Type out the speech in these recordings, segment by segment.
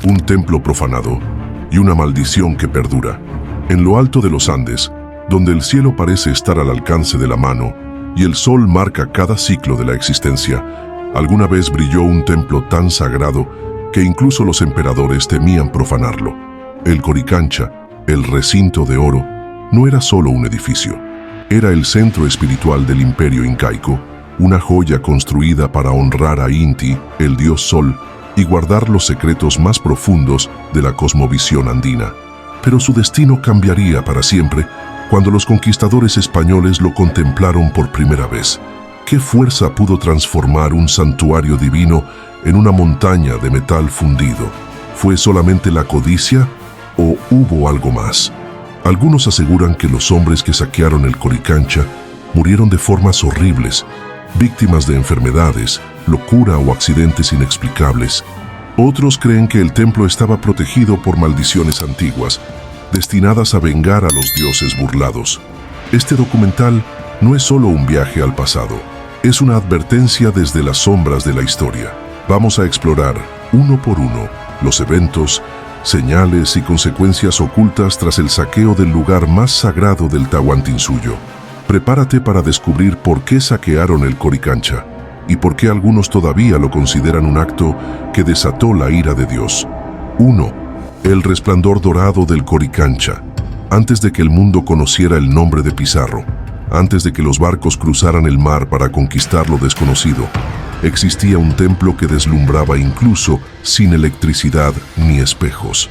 un templo profanado y una maldición que perdura. En lo alto de los Andes, donde el cielo parece estar al alcance de la mano y el sol marca cada ciclo de la existencia, alguna vez brilló un templo tan sagrado que incluso los emperadores temían profanarlo. El Coricancha, el recinto de oro, no era solo un edificio. Era el centro espiritual del imperio incaico, una joya construida para honrar a Inti, el dios Sol, y guardar los secretos más profundos de la cosmovisión andina. Pero su destino cambiaría para siempre cuando los conquistadores españoles lo contemplaron por primera vez. ¿Qué fuerza pudo transformar un santuario divino en una montaña de metal fundido? ¿Fue solamente la codicia o hubo algo más? Algunos aseguran que los hombres que saquearon el Coricancha murieron de formas horribles, víctimas de enfermedades, locura o accidentes inexplicables. Otros creen que el templo estaba protegido por maldiciones antiguas, destinadas a vengar a los dioses burlados. Este documental no es solo un viaje al pasado, es una advertencia desde las sombras de la historia. Vamos a explorar, uno por uno, los eventos, señales y consecuencias ocultas tras el saqueo del lugar más sagrado del Tahuantinsuyo. Prepárate para descubrir por qué saquearon el Coricancha y por qué algunos todavía lo consideran un acto que desató la ira de Dios. 1. El resplandor dorado del Coricancha. Antes de que el mundo conociera el nombre de Pizarro, antes de que los barcos cruzaran el mar para conquistar lo desconocido, existía un templo que deslumbraba incluso sin electricidad ni espejos.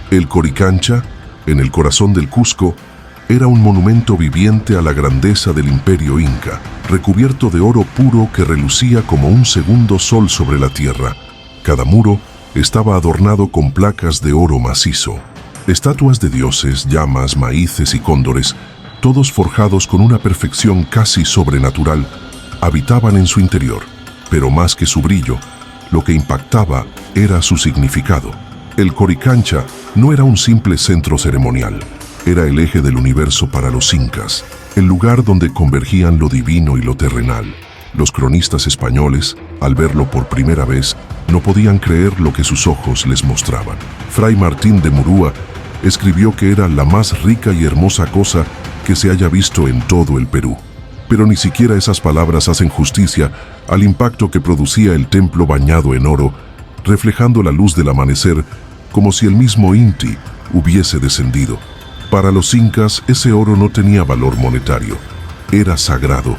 El Coricancha, en el corazón del Cusco, era un monumento viviente a la grandeza del imperio inca, recubierto de oro puro que relucía como un segundo sol sobre la tierra. Cada muro estaba adornado con placas de oro macizo. Estatuas de dioses, llamas, maíces y cóndores, todos forjados con una perfección casi sobrenatural, habitaban en su interior. Pero más que su brillo, lo que impactaba era su significado. El Coricancha no era un simple centro ceremonial, era el eje del universo para los incas, el lugar donde convergían lo divino y lo terrenal. Los cronistas españoles, al verlo por primera vez, no podían creer lo que sus ojos les mostraban. Fray Martín de Murúa escribió que era la más rica y hermosa cosa que se haya visto en todo el Perú. Pero ni siquiera esas palabras hacen justicia al impacto que producía el templo bañado en oro, reflejando la luz del amanecer como si el mismo Inti hubiese descendido. Para los incas, ese oro no tenía valor monetario. Era sagrado,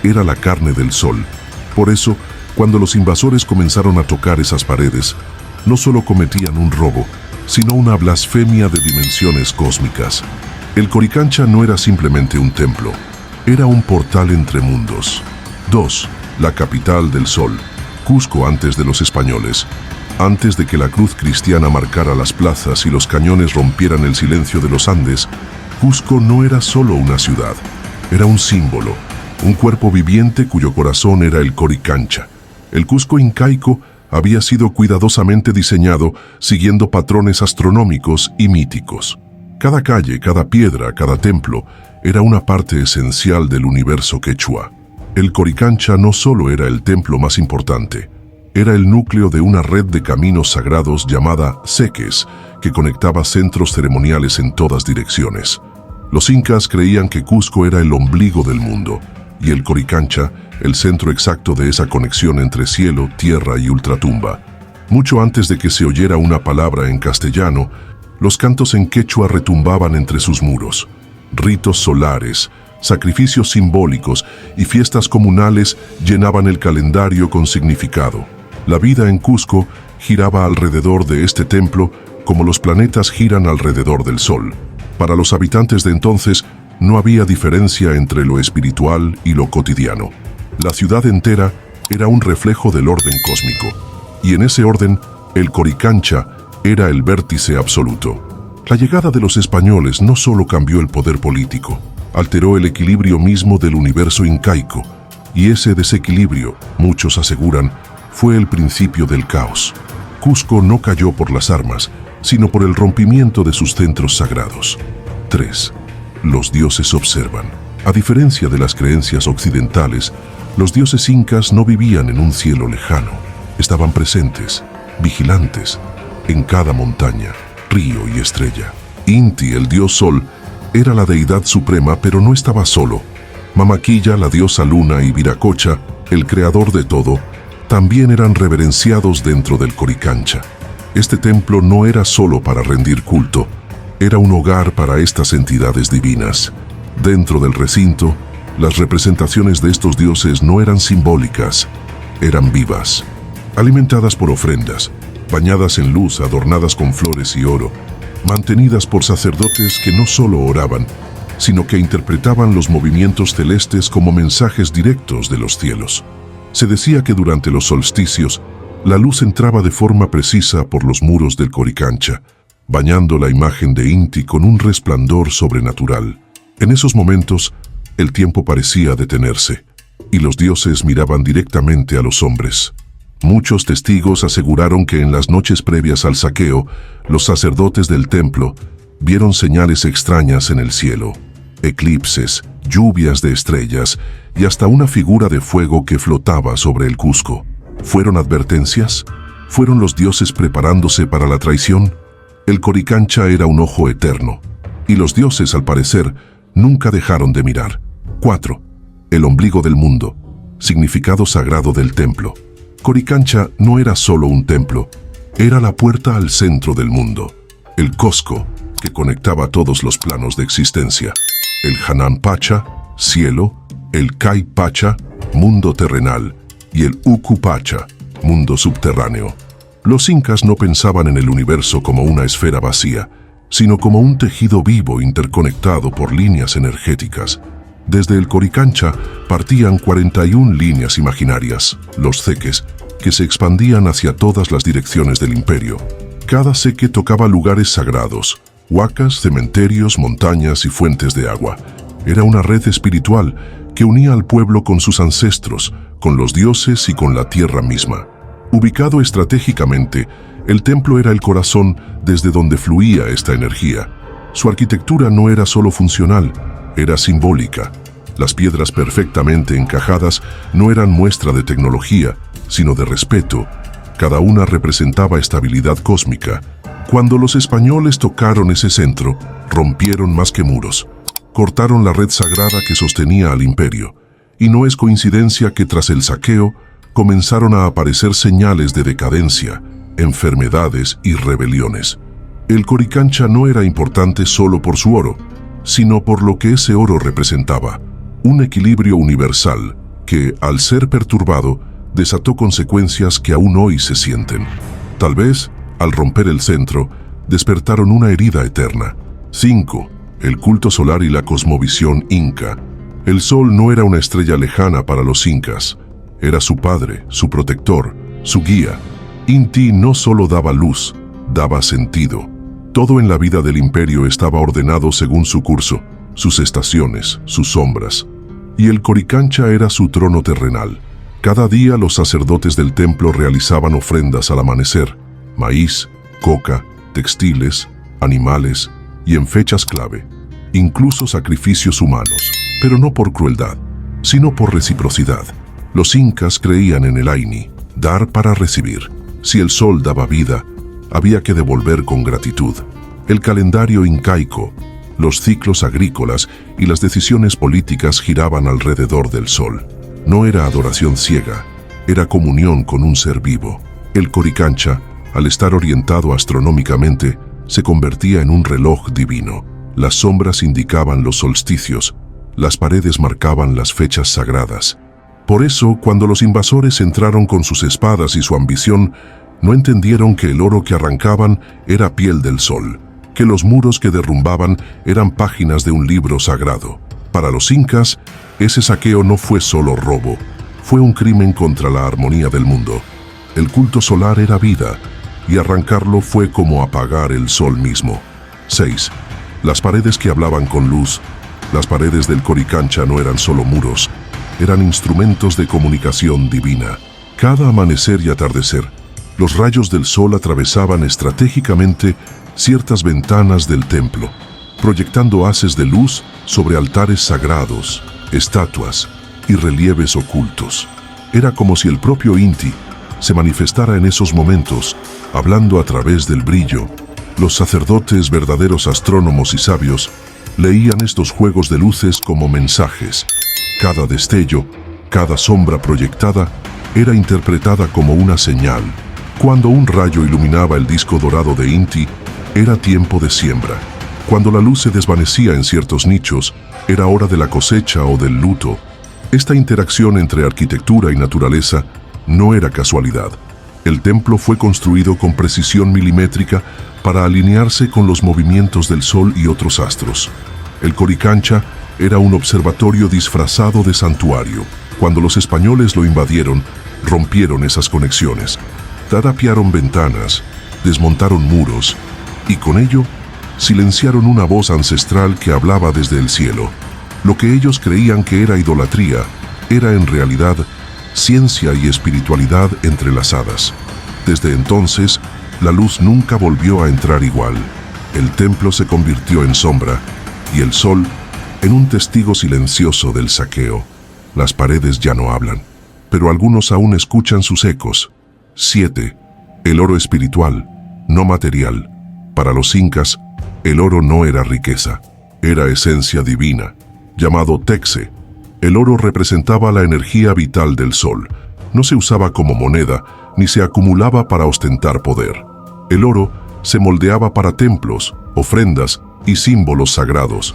era la carne del sol. Por eso, cuando los invasores comenzaron a tocar esas paredes, no solo cometían un robo, sino una blasfemia de dimensiones cósmicas. El Coricancha no era simplemente un templo, era un portal entre mundos. 2. La capital del sol, Cusco antes de los españoles. Antes de que la cruz cristiana marcara las plazas y los cañones rompieran el silencio de los Andes, Cusco no era solo una ciudad, era un símbolo, un cuerpo viviente cuyo corazón era el Coricancha. El Cusco incaico había sido cuidadosamente diseñado siguiendo patrones astronómicos y míticos. Cada calle, cada piedra, cada templo era una parte esencial del universo quechua. El Coricancha no solo era el templo más importante, era el núcleo de una red de caminos sagrados llamada seques, que conectaba centros ceremoniales en todas direcciones. Los incas creían que Cusco era el ombligo del mundo, y el Coricancha, el centro exacto de esa conexión entre cielo, tierra y ultratumba. Mucho antes de que se oyera una palabra en castellano, los cantos en quechua retumbaban entre sus muros. Ritos solares, sacrificios simbólicos y fiestas comunales llenaban el calendario con significado. La vida en Cusco giraba alrededor de este templo como los planetas giran alrededor del Sol. Para los habitantes de entonces, no había diferencia entre lo espiritual y lo cotidiano. La ciudad entera era un reflejo del orden cósmico, y en ese orden, el Coricancha era el vértice absoluto. La llegada de los españoles no solo cambió el poder político, alteró el equilibrio mismo del universo incaico, y ese desequilibrio, muchos aseguran, fue el principio del caos. Cusco no cayó por las armas, sino por el rompimiento de sus centros sagrados. 3. Los dioses observan. A diferencia de las creencias occidentales, los dioses incas no vivían en un cielo lejano. Estaban presentes, vigilantes. en cada montaña, río y estrella. Inti, el dios Sol, era la deidad suprema, pero no estaba solo. Mamaquilla, la diosa Luna, y Viracocha, el creador de todo, también eran reverenciados dentro del Coricancha. Este templo no era solo para rendir culto, era un hogar para estas entidades divinas. Dentro del recinto, las representaciones de estos dioses no eran simbólicas, eran vivas, alimentadas por ofrendas, bañadas en luz, adornadas con flores y oro, mantenidas por sacerdotes que no solo oraban, sino que interpretaban los movimientos celestes como mensajes directos de los cielos. Se decía que durante los solsticios, la luz entraba de forma precisa por los muros del Coricancha, bañando la imagen de Inti con un resplandor sobrenatural. En esos momentos, el tiempo parecía detenerse, y los dioses miraban directamente a los hombres. Muchos testigos aseguraron que en las noches previas al saqueo, los sacerdotes del templo vieron señales extrañas en el cielo, eclipses, lluvias de estrellas y hasta una figura de fuego que flotaba sobre el Cusco. ¿Fueron advertencias? ¿Fueron los dioses preparándose para la traición? El Coricancha era un ojo eterno, y los dioses, al parecer, nunca dejaron de mirar. 4. El ombligo del mundo, significado sagrado del templo. Coricancha no era solo un templo, era la puerta al centro del mundo, el Cosco, que conectaba todos los planos de existencia, el Hanan Pacha, cielo, el Kai Pacha, mundo terrenal, y el Uku Pacha, mundo subterráneo. Los incas no pensaban en el universo como una esfera vacía, sino como un tejido vivo interconectado por líneas energéticas. Desde el Coricancha partían 41 líneas imaginarias, los ceques, que se expandían hacia todas las direcciones del imperio. Cada ceque tocaba lugares sagrados, huacas, cementerios, montañas y fuentes de agua. Era una red espiritual que unía al pueblo con sus ancestros, con los dioses y con la tierra misma. Ubicado estratégicamente, el templo era el corazón desde donde fluía esta energía. Su arquitectura no era solo funcional, era simbólica. Las piedras perfectamente encajadas no eran muestra de tecnología, sino de respeto. Cada una representaba estabilidad cósmica. Cuando los españoles tocaron ese centro, rompieron más que muros. Cortaron la red sagrada que sostenía al imperio. Y no es coincidencia que tras el saqueo, comenzaron a aparecer señales de decadencia, enfermedades y rebeliones. El Coricancha no era importante solo por su oro, sino por lo que ese oro representaba, un equilibrio universal que, al ser perturbado, desató consecuencias que aún hoy se sienten. Tal vez, al romper el centro, despertaron una herida eterna. 5. El culto solar y la cosmovisión inca. El sol no era una estrella lejana para los incas, era su padre, su protector, su guía. Inti no solo daba luz, daba sentido. Todo en la vida del imperio estaba ordenado según su curso, sus estaciones, sus sombras. Y el Coricancha era su trono terrenal. Cada día los sacerdotes del templo realizaban ofrendas al amanecer, maíz, coca, textiles, animales y en fechas clave, incluso sacrificios humanos, pero no por crueldad, sino por reciprocidad. Los incas creían en el Aini, dar para recibir. Si el sol daba vida, había que devolver con gratitud. El calendario incaico, los ciclos agrícolas y las decisiones políticas giraban alrededor del sol. No era adoración ciega, era comunión con un ser vivo. El Coricancha, al estar orientado astronómicamente, se convertía en un reloj divino. Las sombras indicaban los solsticios, las paredes marcaban las fechas sagradas. Por eso, cuando los invasores entraron con sus espadas y su ambición, no entendieron que el oro que arrancaban era piel del sol, que los muros que derrumbaban eran páginas de un libro sagrado. Para los incas, ese saqueo no fue solo robo, fue un crimen contra la armonía del mundo. El culto solar era vida, y arrancarlo fue como apagar el sol mismo. 6. Las paredes que hablaban con luz. Las paredes del Coricancha no eran solo muros, eran instrumentos de comunicación divina. Cada amanecer y atardecer, los rayos del sol atravesaban estratégicamente ciertas ventanas del templo, proyectando haces de luz sobre altares sagrados, estatuas y relieves ocultos. Era como si el propio Inti, se manifestara en esos momentos, hablando a través del brillo, los sacerdotes, verdaderos astrónomos y sabios, leían estos juegos de luces como mensajes. Cada destello, cada sombra proyectada, era interpretada como una señal. Cuando un rayo iluminaba el disco dorado de Inti, era tiempo de siembra. Cuando la luz se desvanecía en ciertos nichos, era hora de la cosecha o del luto. Esta interacción entre arquitectura y naturaleza no era casualidad. El templo fue construido con precisión milimétrica para alinearse con los movimientos del sol y otros astros. El Coricancha era un observatorio disfrazado de santuario. Cuando los españoles lo invadieron, rompieron esas conexiones. Tapiaron ventanas, desmontaron muros y con ello silenciaron una voz ancestral que hablaba desde el cielo. Lo que ellos creían que era idolatría era en realidad ciencia y espiritualidad entrelazadas. Desde entonces, la luz nunca volvió a entrar igual. El templo se convirtió en sombra y el sol en un testigo silencioso del saqueo. Las paredes ya no hablan, pero algunos aún escuchan sus ecos. 7. El oro espiritual, no material. Para los incas, el oro no era riqueza, era esencia divina. Llamado Texe, el oro representaba la energía vital del sol. No se usaba como moneda, ni se acumulaba para ostentar poder. El oro se moldeaba para templos, ofrendas y símbolos sagrados.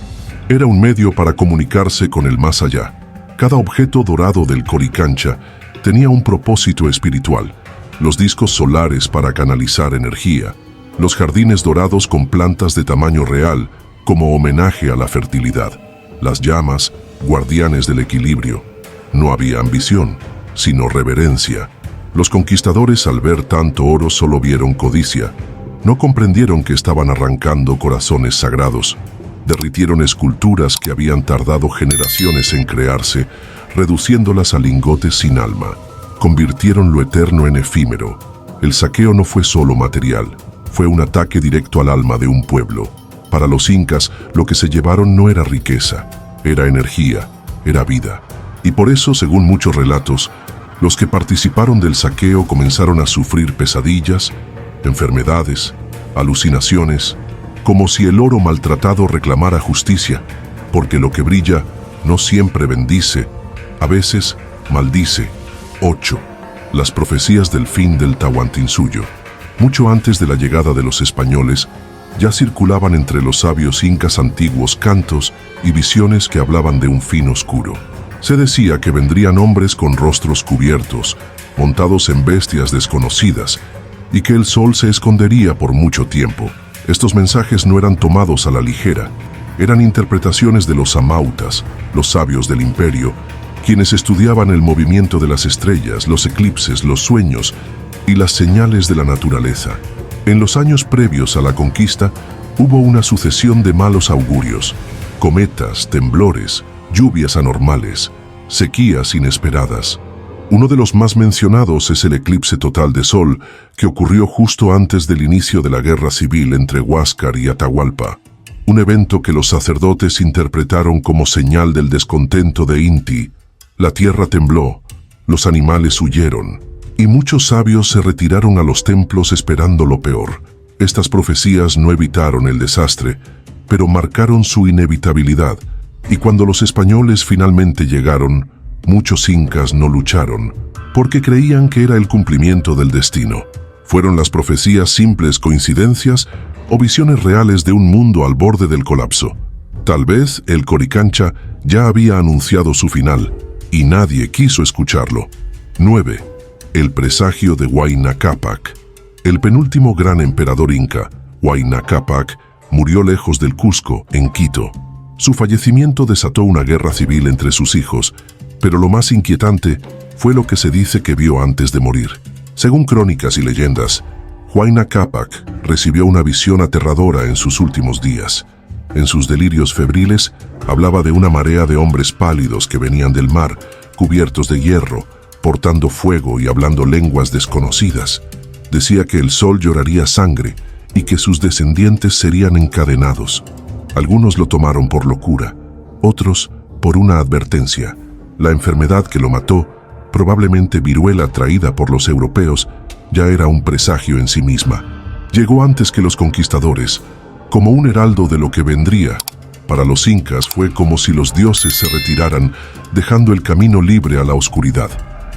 Era un medio para comunicarse con el más allá. Cada objeto dorado del Coricancha tenía un propósito espiritual. Los discos solares para canalizar energía, los jardines dorados con plantas de tamaño real como homenaje a la fertilidad, las llamas, guardianes del equilibrio. No había ambición, sino reverencia. Los conquistadores al ver tanto oro solo vieron codicia. No comprendieron que estaban arrancando corazones sagrados. Derritieron esculturas que habían tardado generaciones en crearse, reduciéndolas a lingotes sin alma. Convirtieron lo eterno en efímero. El saqueo no fue solo material, fue un ataque directo al alma de un pueblo. Para los incas, lo que se llevaron no era riqueza, era energía, era vida. Y por eso, según muchos relatos, los que participaron del saqueo comenzaron a sufrir pesadillas, enfermedades, alucinaciones, como si el oro maltratado reclamara justicia, porque lo que brilla no siempre bendice, a veces maldice. 8. Las profecías del fin del Tahuantinsuyo. Mucho antes de la llegada de los españoles, ya circulaban entre los sabios incas antiguos cantos y visiones que hablaban de un fin oscuro. Se decía que vendrían hombres con rostros cubiertos, montados en bestias desconocidas, y que el sol se escondería por mucho tiempo. Estos mensajes no eran tomados a la ligera, eran interpretaciones de los amautas, los sabios del imperio, quienes estudiaban el movimiento de las estrellas, los eclipses, los sueños y las señales de la naturaleza. En los años previos a la conquista, hubo una sucesión de malos augurios, cometas, temblores, lluvias anormales, sequías inesperadas. Uno de los más mencionados es el eclipse total de sol, que ocurrió justo antes del inicio de la guerra civil entre Huáscar y Atahualpa, un evento que los sacerdotes interpretaron como señal del descontento de Inti. La tierra tembló, los animales huyeron, y muchos sabios se retiraron a los templos esperando lo peor. Estas profecías no evitaron el desastre, pero marcaron su inevitabilidad, y cuando los españoles finalmente llegaron, muchos incas no lucharon, porque creían que era el cumplimiento del destino. ¿Fueron las profecías simples coincidencias o visiones reales de un mundo al borde del colapso? Tal vez el Coricancha ya había anunciado su final, y nadie quiso escucharlo. 9. El presagio de Huayna Cápac. El penúltimo gran emperador inca, Huayna Cápac, murió lejos del Cusco, en Quito. Su fallecimiento desató una guerra civil entre sus hijos, pero lo más inquietante fue lo que se dice que vio antes de morir. Según crónicas y leyendas, Huayna Cápac recibió una visión aterradora en sus últimos días. En sus delirios febriles, hablaba de una marea de hombres pálidos que venían del mar, cubiertos de hierro, portando fuego y hablando lenguas desconocidas. Decía que el sol lloraría sangre y que sus descendientes serían encadenados. Algunos lo tomaron por locura, otros por una advertencia. La enfermedad que lo mató probablemente viruela traída por los europeos, ya era un presagio en sí misma. Llegó antes que los conquistadores, como un heraldo de lo que vendría. Para los incas fue como si los dioses se retiraran, dejando el camino libre a la oscuridad.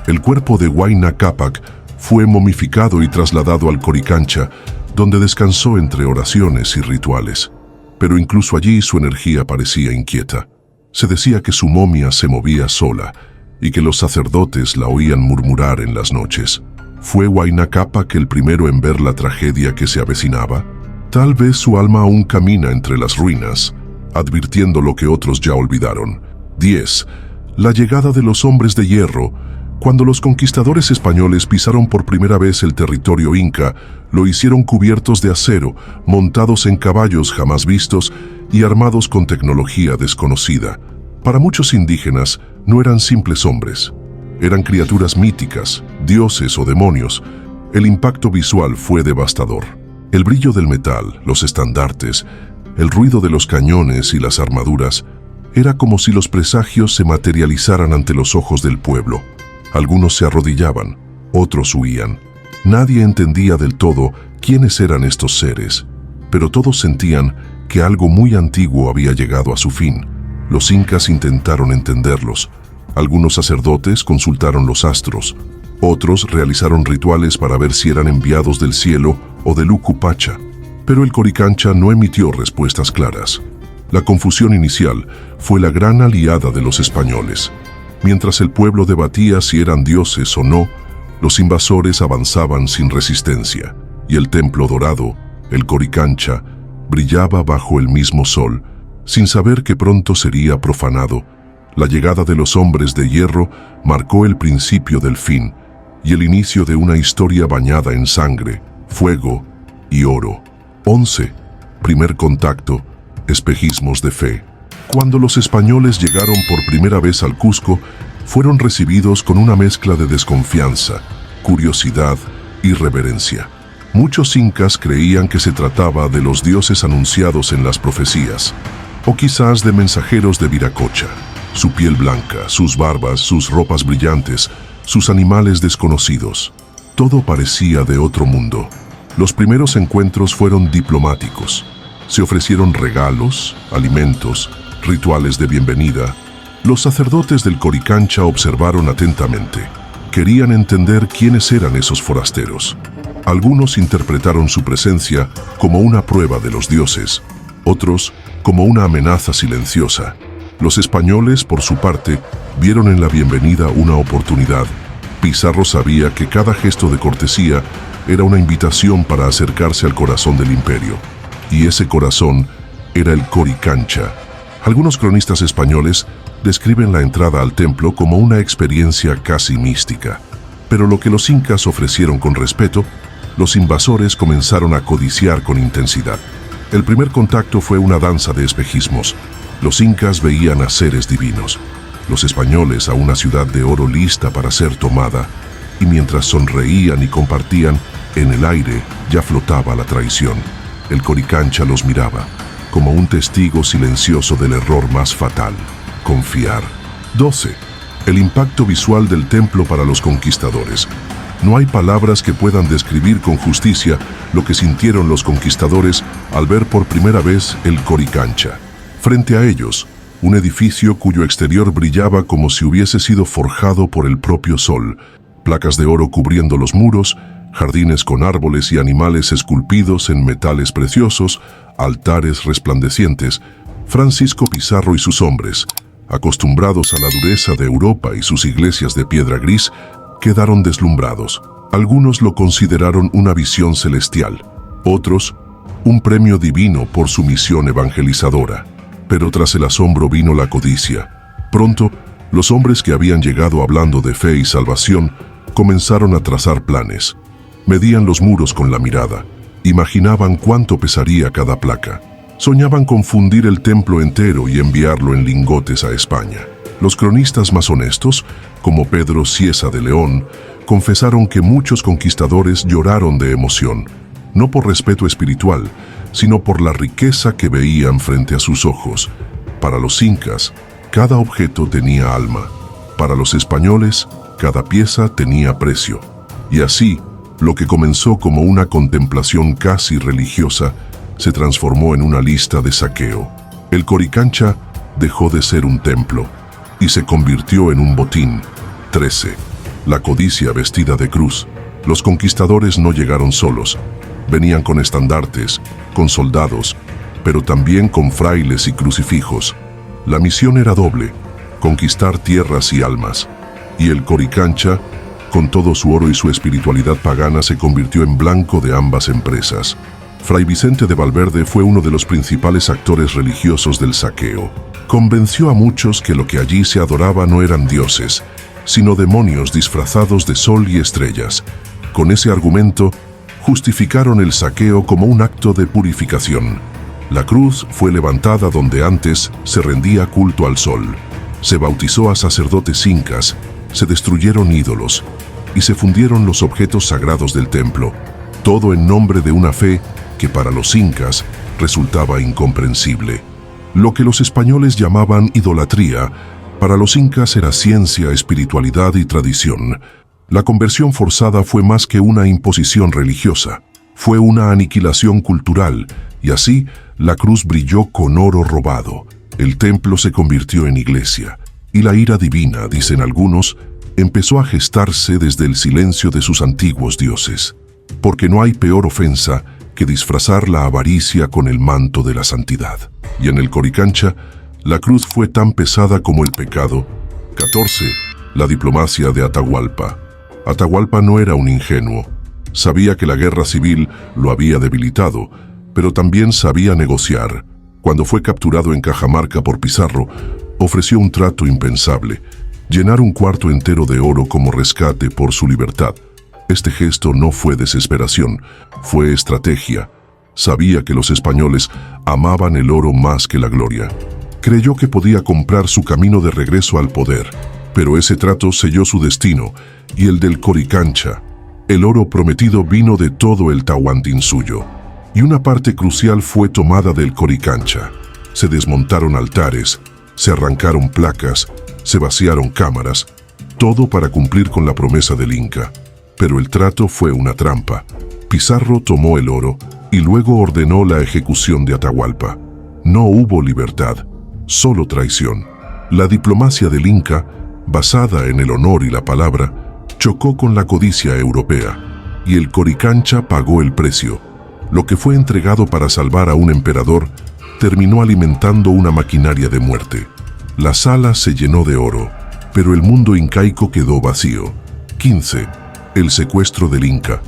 El cuerpo de Huayna Cápac fue momificado y trasladado al Coricancha, donde descansó entre oraciones y rituales. Pero incluso allí su energía parecía inquieta. Se decía que su momia se movía sola y que los sacerdotes la oían murmurar en las noches. ¿Fue Huayna Cápac el primero en ver la tragedia que se avecinaba? Tal vez su alma aún camina entre las ruinas, advirtiendo lo que otros ya olvidaron. 10. La llegada de los hombres de hierro. Cuando los conquistadores españoles pisaron por primera vez el territorio inca, lo hicieron cubiertos de acero, montados en caballos jamás vistos y armados con tecnología desconocida. Para muchos indígenas no eran simples hombres, eran criaturas míticas, dioses o demonios. El impacto visual fue devastador. El brillo del metal, los estandartes, el ruido de los cañones y las armaduras, era como si los presagios se materializaran ante los ojos del pueblo. Algunos se arrodillaban, otros huían. Nadie entendía del todo quiénes eran estos seres, pero todos sentían que algo muy antiguo había llegado a su fin. Los incas intentaron entenderlos. Algunos sacerdotes consultaron los astros, otros realizaron rituales para ver si eran enviados del cielo o del Uku Pacha, pero el Coricancha no emitió respuestas claras. La confusión inicial fue la gran aliada de los españoles. Mientras el pueblo debatía si eran dioses o no, los invasores avanzaban sin resistencia, y el templo dorado, el Coricancha, brillaba bajo el mismo sol, sin saber que pronto sería profanado. La llegada de los hombres de hierro marcó el principio del fin, y el inicio de una historia bañada en sangre, fuego y oro. 11. Primer contacto, espejismos de fe. Cuando los españoles llegaron por primera vez al Cusco, fueron recibidos con una mezcla de desconfianza, curiosidad y reverencia. Muchos incas creían que se trataba de los dioses anunciados en las profecías, o quizás de mensajeros de Viracocha. Su piel blanca, sus barbas, sus ropas brillantes, sus animales desconocidos. Todo parecía de otro mundo. Los primeros encuentros fueron diplomáticos. Se ofrecieron regalos, alimentos, rituales de bienvenida. Los sacerdotes del Coricancha observaron atentamente. Querían entender quiénes eran esos forasteros. Algunos interpretaron su presencia como una prueba de los dioses, otros como una amenaza silenciosa. Los españoles, por su parte, vieron en la bienvenida una oportunidad. Pizarro sabía que cada gesto de cortesía era una invitación para acercarse al corazón del imperio, y ese corazón era el Coricancha. Algunos cronistas españoles describen la entrada al templo como una experiencia casi mística, pero lo que los incas ofrecieron con respeto, los invasores comenzaron a codiciar con intensidad. El primer contacto fue una danza de espejismos. Los incas veían a seres divinos, los españoles a una ciudad de oro lista para ser tomada, y mientras sonreían y compartían, en el aire ya flotaba la traición. El Coricancha los miraba, como un testigo silencioso del error más fatal: confiar. 12. El impacto visual del templo para los conquistadores. No hay palabras que puedan describir con justicia lo que sintieron los conquistadores al ver por primera vez el Coricancha. Frente a ellos, un edificio cuyo exterior brillaba como si hubiese sido forjado por el propio sol, placas de oro cubriendo los muros, jardines con árboles y animales esculpidos en metales preciosos, altares resplandecientes. Francisco Pizarro y sus hombres, acostumbrados a la dureza de Europa y sus iglesias de piedra gris, quedaron deslumbrados. Algunos lo consideraron una visión celestial, otros un premio divino por su misión evangelizadora. Pero tras el asombro vino la codicia. Pronto, los hombres que habían llegado hablando de fe y salvación comenzaron a trazar planes. Medían los muros con la mirada, imaginaban cuánto pesaría cada placa. Soñaban con fundir el templo entero y enviarlo en lingotes a España. Los cronistas más honestos, como Pedro Cieza de León, confesaron que muchos conquistadores lloraron de emoción, no por respeto espiritual, sino por la riqueza que veían frente a sus ojos. Para los incas, cada objeto tenía alma. Para los españoles, Cada pieza tenía precio. Y así, lo que comenzó como una contemplación casi religiosa, se transformó en una lista de saqueo. El Coricancha dejó de ser un templo y se convirtió en un botín. 13. La codicia vestida de cruz. Los conquistadores no llegaron solos. Venían con estandartes, con soldados, pero también con frailes y crucifijos. La misión era doble: conquistar tierras y almas. Y el Coricancha, con todo su oro y su espiritualidad pagana, se convirtió en blanco de ambas empresas. Fray Vicente de Valverde fue uno de los principales actores religiosos del saqueo. Convenció a muchos que lo que allí se adoraba no eran dioses, sino demonios disfrazados de sol y estrellas. Con ese argumento, justificaron el saqueo como un acto de purificación. La cruz fue levantada donde antes se rendía culto al sol. Se bautizó a sacerdotes incas, se destruyeron ídolos y se fundieron los objetos sagrados del templo. Todo en nombre de una fe que para los incas resultaba incomprensible. Lo que los españoles llamaban idolatría, para los incas era ciencia, espiritualidad y tradición. La conversión forzada fue más que una imposición religiosa, fue una aniquilación cultural, y así la cruz brilló con oro robado. El templo se convirtió en iglesia, y la ira divina, dicen algunos, empezó a gestarse desde el silencio de sus antiguos dioses. Porque no hay peor ofensa que disfrazar la avaricia con el manto de la santidad. Y en el Coricancha, la cruz fue tan pesada como el pecado. 14. La diplomacia de Atahualpa. Atahualpa no era un ingenuo. Sabía que la guerra civil lo había debilitado, pero también sabía negociar. Cuando fue capturado en Cajamarca por Pizarro, ofreció un trato impensable: llenar un cuarto entero de oro como rescate por su libertad. Este gesto no fue desesperación, fue estrategia. Sabía que los españoles amaban el oro más que la gloria. Creyó que podía comprar su camino de regreso al poder, pero ese trato selló su destino y el del Coricancha. El oro prometido vino de todo el Tahuantinsuyo, y una parte crucial fue tomada del Coricancha. Se desmontaron altares, se arrancaron placas, se vaciaron cámaras, todo para cumplir con la promesa del Inca. Pero el trato fue una trampa. Pizarro tomó el oro y luego ordenó la ejecución de Atahualpa. No hubo libertad, solo traición. La diplomacia del Inca, basada en el honor y la palabra, chocó con la codicia europea, y el Coricancha pagó el precio. Lo que fue entregado para salvar a un emperador terminó alimentando una maquinaria de muerte. La sala se llenó de oro, pero el mundo incaico quedó vacío. 15. El secuestro del Inca.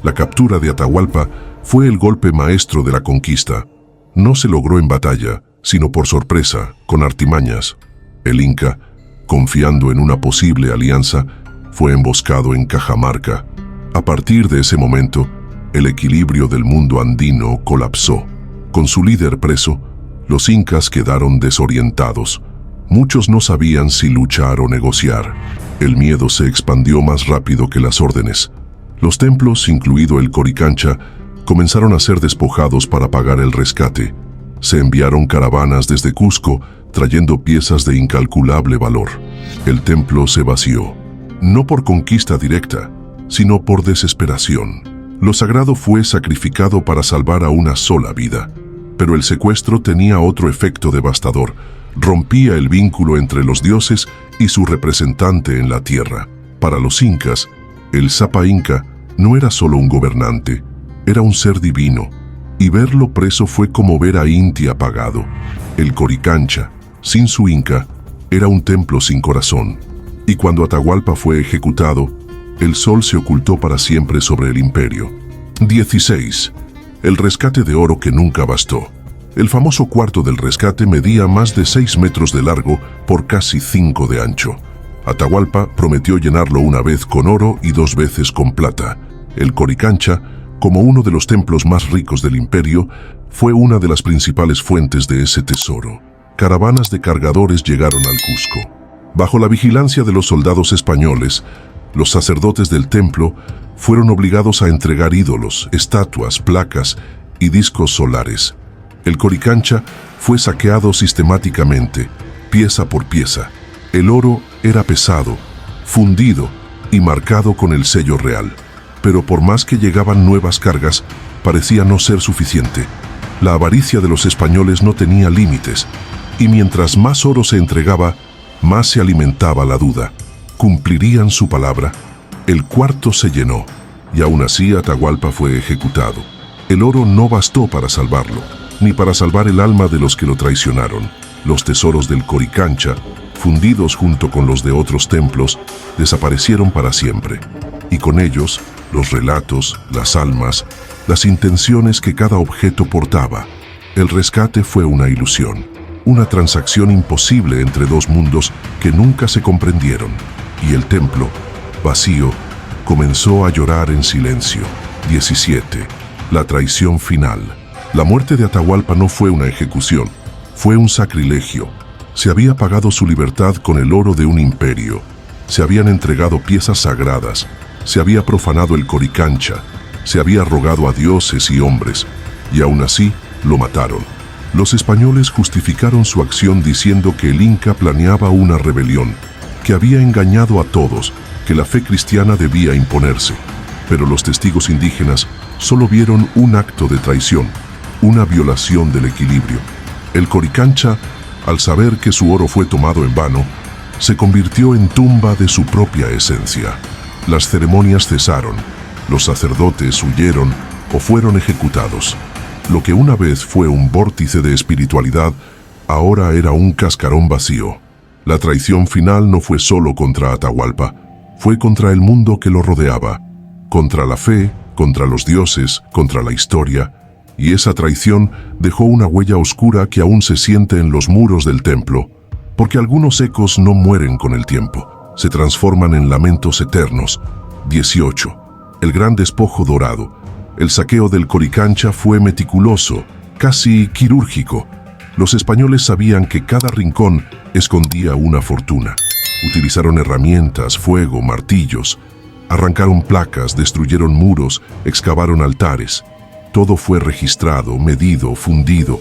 La captura de Atahualpa fue el golpe maestro de la conquista. No se logró en batalla, sino por sorpresa, con artimañas. El Inca, confiando en una posible alianza, fue emboscado en Cajamarca. A partir de ese momento, el equilibrio del mundo andino colapsó. Con su líder preso, los incas quedaron desorientados. Muchos no sabían si luchar o negociar. El miedo se expandió más rápido que las órdenes. Los templos, incluido el Coricancha, comenzaron a ser despojados para pagar el rescate. Se enviaron caravanas desde Cusco, trayendo piezas de incalculable valor. El templo se vació, no por conquista directa, sino por desesperación. Lo sagrado fue sacrificado para salvar a una sola vida. Pero el secuestro tenía otro efecto devastador. Rompía el vínculo entre los dioses y su representante en la tierra. Para los incas, el Sapa Inca no era solo un gobernante, era un ser divino, y verlo preso fue como ver a Inti apagado. El Coricancha, sin su Inca, era un templo sin corazón, y cuando Atahualpa fue ejecutado, el sol se ocultó para siempre sobre el imperio. 16. El rescate de oro que nunca bastó. El famoso cuarto del rescate medía más de 6 metros de largo por casi 5 de ancho. Atahualpa prometió llenarlo una vez con oro y 2 veces con plata. El Coricancha, como uno de los templos más ricos del imperio, fue una de las principales fuentes de ese tesoro. Caravanas de cargadores llegaron al Cusco. Bajo la vigilancia de los soldados españoles, los sacerdotes del templo fueron obligados a entregar ídolos, estatuas, placas y discos solares. El Coricancha fue saqueado sistemáticamente, pieza por pieza. El oro era pesado, fundido y marcado con el sello real. Pero por más que llegaban nuevas cargas, parecía no ser suficiente. La avaricia de los españoles no tenía límites, y mientras más oro se entregaba, más se alimentaba la duda. ¿Cumplirían su palabra? El cuarto se llenó, y aún así Atahualpa fue ejecutado. El oro no bastó para salvarlo, ni para salvar el alma de los que lo traicionaron. Los tesoros del Coricancha, fundidos junto con los de otros templos, desaparecieron para siempre. Y con ellos, los relatos, las almas, las intenciones que cada objeto portaba. El rescate fue una ilusión, una transacción imposible entre dos mundos que nunca se comprendieron. Y el templo, vacío, comenzó a llorar en silencio. 17. La traición final. La muerte de Atahualpa no fue una ejecución, fue un sacrilegio. Se había pagado su libertad con el oro de un imperio. Se habían entregado piezas sagradas. Se había profanado el Coricancha. Se había rogado a dioses y hombres. Y aún así, lo mataron. Los españoles justificaron su acción diciendo que el Inca planeaba una rebelión, que había engañado a todos, que la fe cristiana debía imponerse. Pero los testigos indígenas solo vieron un acto de traición, una violación del equilibrio. El Coricancha, al saber que su oro fue tomado en vano, se convirtió en tumba de su propia esencia. Las ceremonias cesaron, los sacerdotes huyeron o fueron ejecutados. Lo que una vez fue un vórtice de espiritualidad, ahora era un cascarón vacío. La traición final no fue solo contra Atahualpa, fue contra el mundo que lo rodeaba, contra la fe, contra los dioses, contra la historia, y esa traición dejó una huella oscura que aún se siente en los muros del templo, porque algunos ecos no mueren con el tiempo, se transforman en lamentos eternos. 18. El gran despojo dorado. El saqueo del Coricancha fue meticuloso, casi quirúrgico. Los españoles sabían que cada rincón escondía una fortuna. Utilizaron herramientas, fuego, martillos. Arrancaron placas, destruyeron muros, excavaron altares. Todo fue registrado, medido, fundido.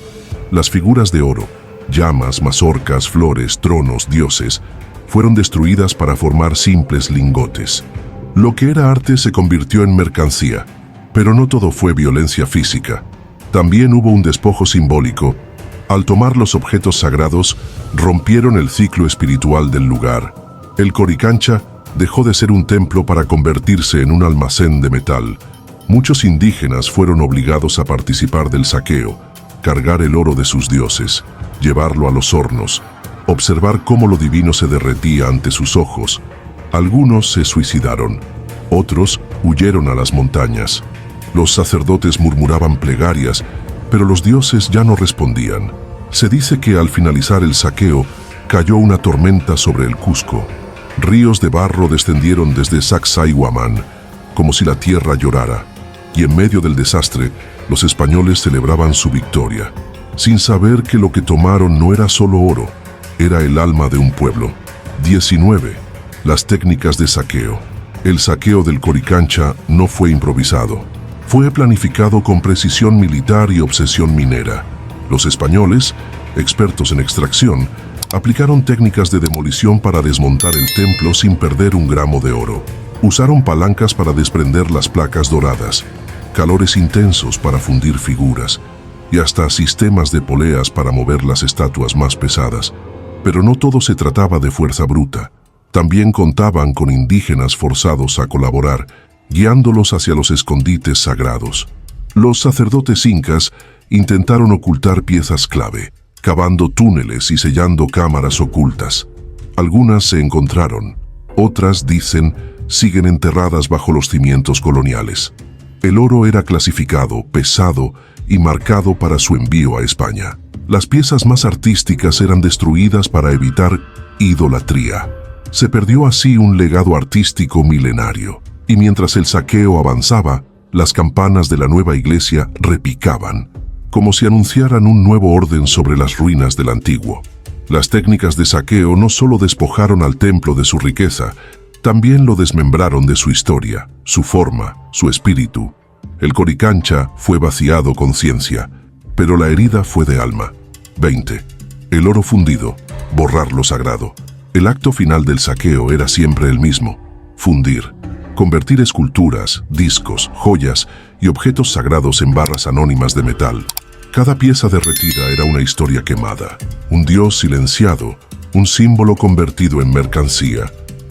Las figuras de oro, llamas, mazorcas, flores, tronos, dioses, fueron destruidas para formar simples lingotes. Lo que era arte se convirtió en mercancía. Pero no todo fue violencia física. También hubo un despojo simbólico. Al tomar los objetos sagrados, rompieron el ciclo espiritual del lugar. El Coricancha dejó de ser un templo para convertirse en un almacén de metal. Muchos indígenas fueron obligados a participar del saqueo, cargar el oro de sus dioses, llevarlo a los hornos, observar cómo lo divino se derretía ante sus ojos. Algunos se suicidaron, otros huyeron a las montañas. Los sacerdotes murmuraban plegarias, pero los dioses ya no respondían. Se dice que al finalizar el saqueo, cayó una tormenta sobre el Cusco. Ríos de barro descendieron desde Sacsayhuamán, como si la tierra llorara. Y en medio del desastre, los españoles celebraban su victoria, sin saber que lo que tomaron no era solo oro, era el alma de un pueblo. 19. Las técnicas de saqueo. El saqueo del Coricancha no fue improvisado. Fue planificado con precisión militar y obsesión minera. Los españoles, expertos en extracción, aplicaron técnicas de demolición para desmontar el templo sin perder un gramo de oro. Usaron palancas para desprender las placas doradas, calores intensos para fundir figuras, y hasta sistemas de poleas para mover las estatuas más pesadas. Pero no todo se trataba de fuerza bruta. También contaban con indígenas forzados a colaborar, guiándolos hacia los escondites sagrados. Los sacerdotes incas intentaron ocultar piezas clave, cavando túneles y sellando cámaras ocultas. Algunas se encontraron, otras, dicen, siguen enterradas bajo los cimientos coloniales. El oro era clasificado, pesado y marcado para su envío a España. Las piezas más artísticas eran destruidas para evitar idolatría. Se perdió así un legado artístico milenario. Y mientras el saqueo avanzaba, las campanas de la nueva iglesia repicaban, como si anunciaran un nuevo orden sobre las ruinas del antiguo. Las técnicas de saqueo no solo despojaron al templo de su riqueza, también lo desmembraron de su historia, su forma, su espíritu. El Coricancha fue vaciado con ciencia, pero la herida fue de alma. 20. El oro fundido, borrar lo sagrado. El acto final del saqueo era siempre el mismo: fundir, convertir esculturas, discos, joyas y objetos sagrados en barras anónimas de metal. Cada pieza derretida era una historia quemada, un dios silenciado, un símbolo convertido en mercancía.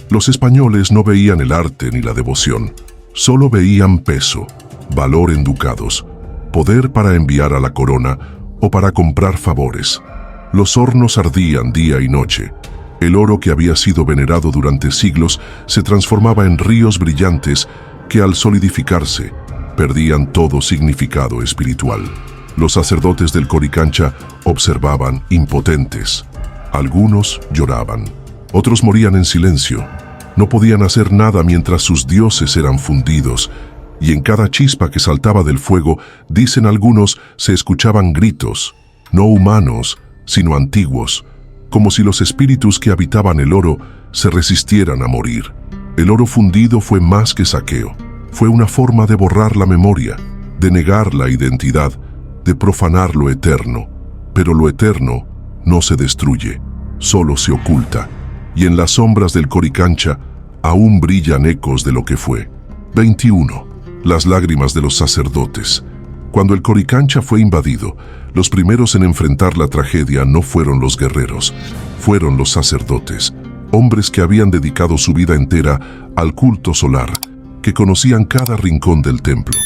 Los españoles no veían el arte ni la devoción, solo veían peso, valor en ducados, poder para enviar a la corona o para comprar favores. Los hornos ardían día y noche. El oro que había sido venerado durante siglos se transformaba en ríos brillantes que al solidificarse perdían todo significado espiritual. Los sacerdotes del Coricancha observaban impotentes. Algunos lloraban, otros morían en silencio. No podían hacer nada mientras sus dioses eran fundidos, y en cada chispa que saltaba del fuego, dicen algunos, se escuchaban gritos, no humanos, sino antiguos, como si los espíritus que habitaban el oro se resistieran a morir. El oro fundido fue más que saqueo, fue una forma de borrar la memoria, de negar la identidad, de profanar lo eterno. Pero lo eterno no se destruye, solo se oculta, y en las sombras del Coricancha aún brillan ecos de lo que fue. 21. Las lágrimas de los sacerdotes. Cuando el Coricancha fue invadido, los primeros en enfrentar la tragedia no fueron los guerreros, fueron los sacerdotes, hombres que habían dedicado su vida entera al culto solar, que conocían cada rincón del templo,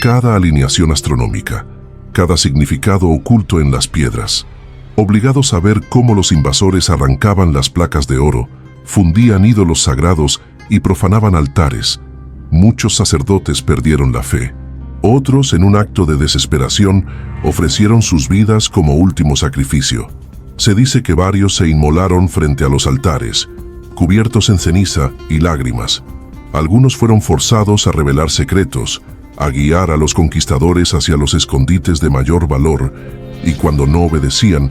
cada alineación astronómica, cada significado oculto en las piedras. Obligados a ver cómo los invasores arrancaban las placas de oro, fundían ídolos sagrados y profanaban altares, muchos sacerdotes perdieron la fe. Otros, en un acto de desesperación, ofrecieron sus vidas como último sacrificio. Se dice que varios se inmolaron frente a los altares, cubiertos en ceniza y lágrimas. Algunos fueron forzados a revelar secretos, a guiar a los conquistadores hacia los escondites de mayor valor, y cuando no obedecían,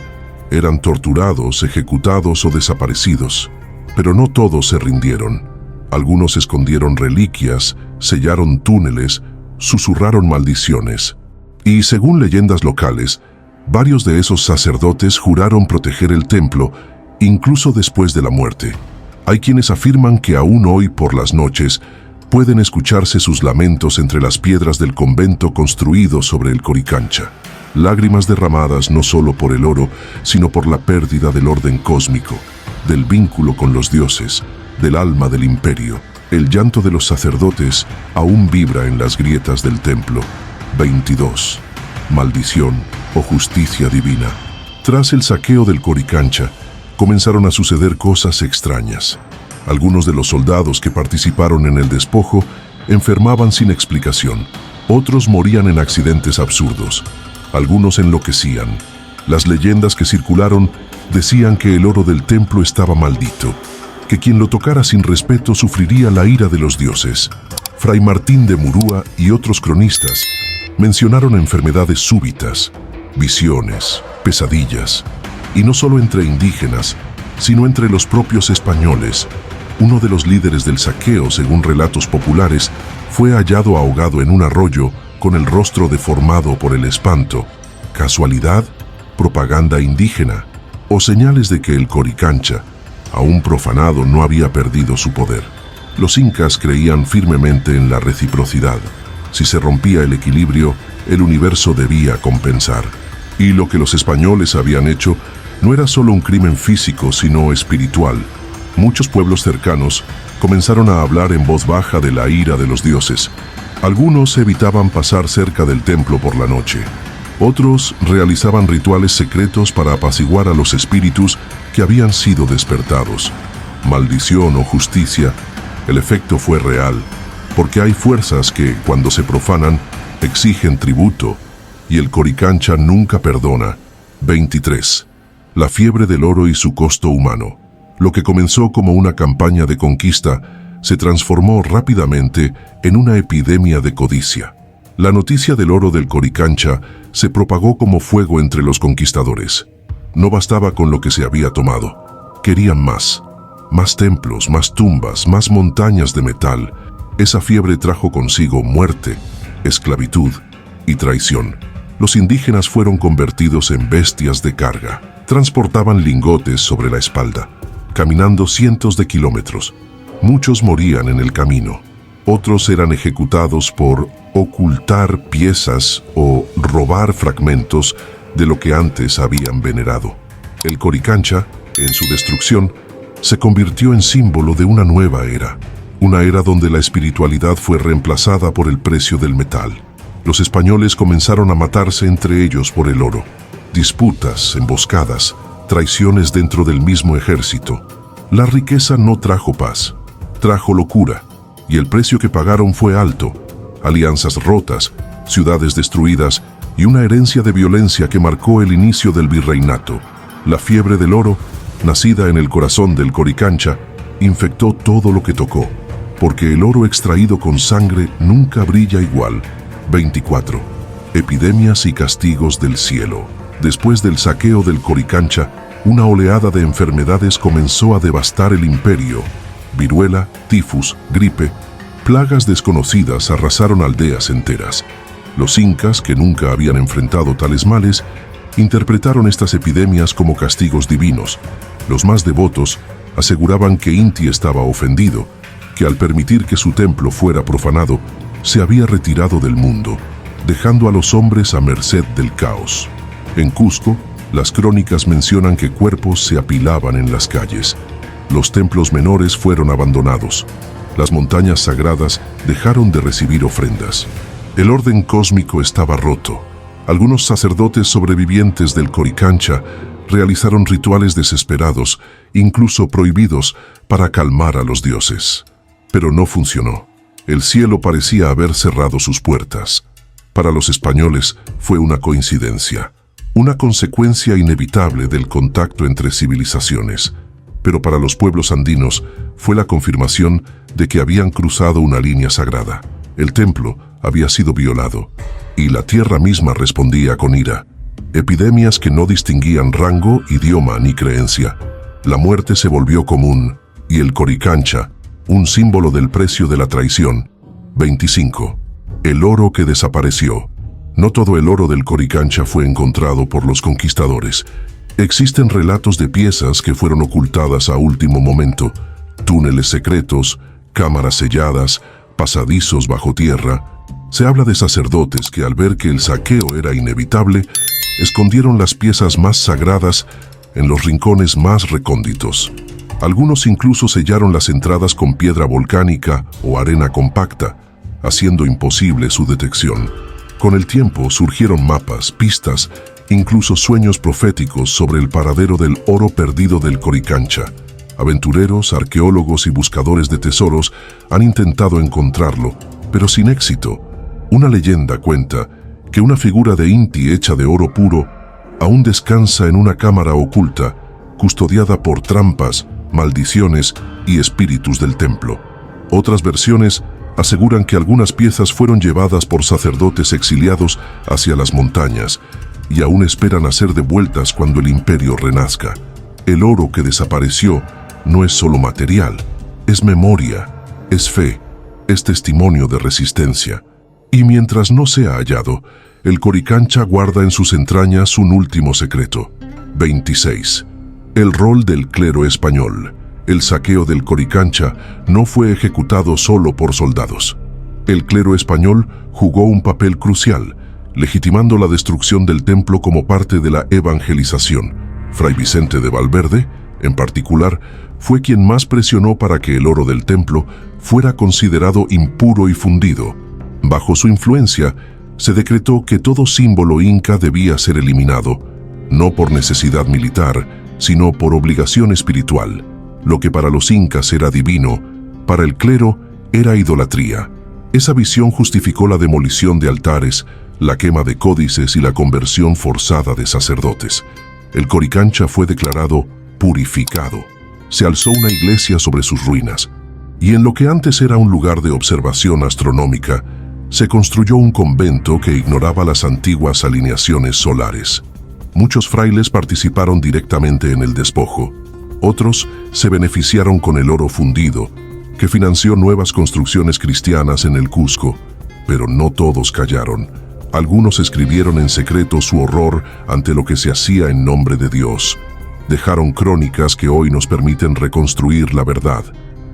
eran torturados, ejecutados o desaparecidos. Pero no todos se rindieron. Algunos escondieron reliquias, sellaron túneles, susurraron maldiciones. Y según leyendas locales, varios de esos sacerdotes juraron proteger el templo, incluso después de la muerte. Hay quienes afirman que aún hoy por las noches pueden escucharse sus lamentos entre las piedras del convento construido sobre el Coricancha. Lágrimas derramadas no solo por el oro, sino por la pérdida del orden cósmico, del vínculo con los dioses, del alma del imperio. El llanto de los sacerdotes aún vibra en las grietas del templo. 22. Maldición o justicia divina. Tras el saqueo del Coricancha, comenzaron a suceder cosas extrañas. Algunos de los soldados que participaron en el despojo enfermaban sin explicación. Otros morían en accidentes absurdos. Algunos enloquecían. Las leyendas que circularon decían que el oro del templo estaba maldito, que quien lo tocara sin respeto sufriría la ira de los dioses. Fray Martín de Murúa y otros cronistas mencionaron enfermedades súbitas, visiones, pesadillas, y no solo entre indígenas, sino entre los propios españoles. Uno de los líderes del saqueo, según relatos populares, fue hallado ahogado en un arroyo con el rostro deformado por el espanto. ¿Casualidad? ¿Propaganda indígena? ¿O señales de que el Coricancha, aún profanado, no había perdido su poder? Los incas creían firmemente en la reciprocidad. Si se rompía el equilibrio, el universo debía compensar. Y lo que los españoles habían hecho no era solo un crimen físico, sino espiritual. Muchos pueblos cercanos comenzaron a hablar en voz baja de la ira de los dioses. Algunos evitaban pasar cerca del templo por la noche. Otros realizaban rituales secretos para apaciguar a los espíritus que habían sido despertados. Maldición o justicia, el efecto fue real, porque hay fuerzas que, cuando se profanan, exigen tributo, y el Coricancha nunca perdona. 23. La fiebre del oro y su costo humano. Lo que comenzó como una campaña de conquista se transformó rápidamente en una epidemia de codicia. La noticia del oro del Coricancha se propagó como fuego entre los conquistadores. No bastaba con lo que se había tomado. Querían más. Más templos, más tumbas, más montañas de metal. Esa fiebre trajo consigo muerte, esclavitud y traición. Los indígenas fueron convertidos en bestias de carga. Transportaban lingotes sobre la espalda, caminando cientos de kilómetros. Muchos morían en el camino. Otros eran ejecutados por ocultar piezas o robar fragmentos de lo que antes habían venerado. El Coricancha, en su destrucción, se convirtió en símbolo de una nueva era. Una era donde la espiritualidad fue reemplazada por el precio del metal. Los españoles comenzaron a matarse entre ellos por el oro. Disputas, emboscadas, traiciones dentro del mismo ejército. La riqueza no trajo paz, trajo locura, y el precio que pagaron fue alto. Alianzas rotas, ciudades destruidas y una herencia de violencia que marcó el inicio del virreinato. La fiebre del oro, nacida en el corazón del Coricancha, infectó todo lo que tocó, porque el oro extraído con sangre nunca brilla igual. 24. Epidemias y castigos del cielo. Después del saqueo del Coricancha, una oleada de enfermedades comenzó a devastar el imperio. Viruela, tifus, gripe, plagas desconocidas arrasaron aldeas enteras. Los incas, que nunca habían enfrentado tales males, interpretaron estas epidemias como castigos divinos. Los más devotos aseguraban que Inti estaba ofendido, que al permitir que su templo fuera profanado, se había retirado del mundo, dejando a los hombres a merced del caos. En Cusco, las crónicas mencionan que cuerpos se apilaban en las calles. Los templos menores fueron abandonados. Las montañas sagradas dejaron de recibir ofrendas. El orden cósmico estaba roto. Algunos sacerdotes sobrevivientes del Coricancha realizaron rituales desesperados, incluso prohibidos, para calmar a los dioses. Pero no funcionó. El cielo parecía haber cerrado sus puertas. Para los españoles fue una coincidencia, una consecuencia inevitable del contacto entre civilizaciones. Pero para los pueblos andinos fue la confirmación de que habían cruzado una línea sagrada. El templo había sido violado, y la tierra misma respondía con ira. Epidemias que no distinguían rango, idioma ni creencia. La muerte se volvió común, y el Coricancha, un símbolo del precio de la traición. 25. El oro que desapareció. No todo el oro del Coricancha fue encontrado por los conquistadores. Existen relatos de piezas que fueron ocultadas a último momento, túneles secretos, cámaras selladas, pasadizos bajo tierra. Se habla de sacerdotes que al ver que el saqueo era inevitable, escondieron las piezas más sagradas en los rincones más recónditos. Algunos incluso sellaron las entradas con piedra volcánica o arena compacta, haciendo imposible su detección. Con el tiempo surgieron mapas, pistas, incluso sueños proféticos sobre el paradero del oro perdido del Coricancha. Aventureros, arqueólogos y buscadores de tesoros han intentado encontrarlo, pero sin éxito. Una leyenda cuenta que una figura de Inti hecha de oro puro aún descansa en una cámara oculta, custodiada por trampas, maldiciones y espíritus del templo. Otras versiones aseguran que algunas piezas fueron llevadas por sacerdotes exiliados hacia las montañas y aún esperan a ser devueltas cuando el imperio renazca. El oro que desapareció no es solo material, es memoria, es fe, es testimonio de resistencia. Y mientras no sea hallado, el Coricancha guarda en sus entrañas un último secreto. 26. El rol del clero español. El saqueo del Coricancha no fue ejecutado solo por soldados. El clero español jugó un papel crucial, legitimando la destrucción del templo como parte de la evangelización. Fray Vicente de Valverde, en particular, fue quien más presionó para que el oro del templo fuera considerado impuro y fundido. Bajo su influencia, se decretó que todo símbolo inca debía ser eliminado, no por necesidad militar, sino por obligación espiritual. Lo que para los incas era divino, para el clero era idolatría. Esa visión justificó la demolición de altares, la quema de códices y la conversión forzada de sacerdotes. El Coricancha fue declarado purificado. Se alzó una iglesia sobre sus ruinas, y en lo que antes era un lugar de observación astronómica, se construyó un convento que ignoraba las antiguas alineaciones solares. Muchos frailes participaron directamente en el despojo. Otros se beneficiaron con el oro fundido, que financió nuevas construcciones cristianas en el Cusco, pero no todos callaron. Algunos escribieron en secreto su horror ante lo que se hacía en nombre de Dios. Dejaron crónicas que hoy nos permiten reconstruir la verdad.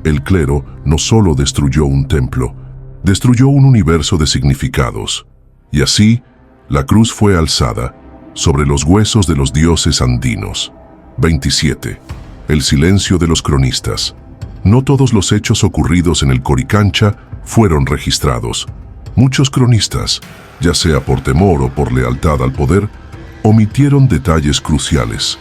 El clero no solo destruyó un templo, destruyó un universo de significados. Y así, la cruz fue alzada sobre los huesos de los dioses andinos. 27. El silencio de los cronistas. No todos los hechos ocurridos en el Coricancha fueron registrados. Muchos cronistas, ya sea por temor o por lealtad al poder, omitieron detalles cruciales.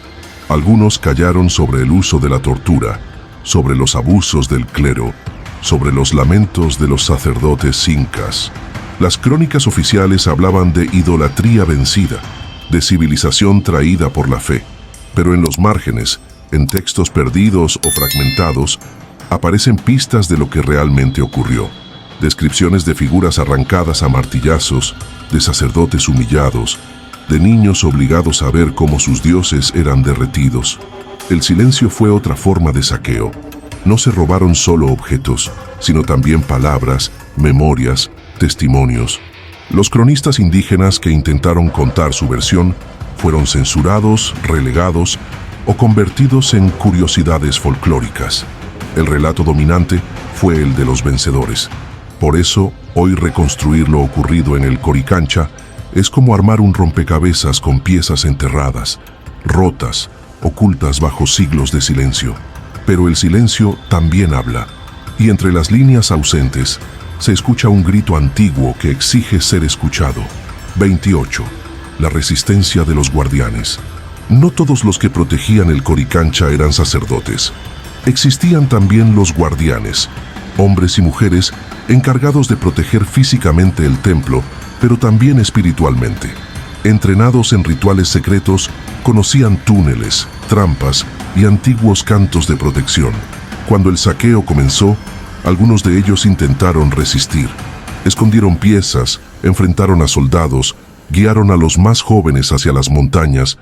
Algunos callaron sobre el uso de la tortura, sobre los abusos del clero, sobre los lamentos de los sacerdotes incas. Las crónicas oficiales hablaban de idolatría vencida, de civilización traída por la fe, pero en los márgenes, en textos perdidos o fragmentados, aparecen pistas de lo que realmente ocurrió. Descripciones de figuras arrancadas a martillazos, de sacerdotes humillados, de niños obligados a ver cómo sus dioses eran derretidos. El silencio fue otra forma de saqueo. No se robaron solo objetos, sino también palabras, memorias, testimonios. Los cronistas indígenas que intentaron contar su versión fueron censurados, relegados o convertidos en curiosidades folclóricas. El relato dominante fue el de los vencedores. Por eso, hoy reconstruir lo ocurrido en el Coricancha es como armar un rompecabezas con piezas enterradas, rotas, ocultas bajo siglos de silencio. Pero el silencio también habla, y entre las líneas ausentes se escucha un grito antiguo que exige ser escuchado. 28. La resistencia de los guardianes. No todos los que protegían el Coricancha eran sacerdotes. Existían también los guardianes, hombres y mujeres encargados de proteger físicamente el templo, pero también espiritualmente. Entrenados en rituales secretos, conocían túneles, trampas y antiguos cantos de protección. Cuando el saqueo comenzó, algunos de ellos intentaron resistir. Escondieron piezas, enfrentaron a soldados, guiaron a los más jóvenes hacia las montañas.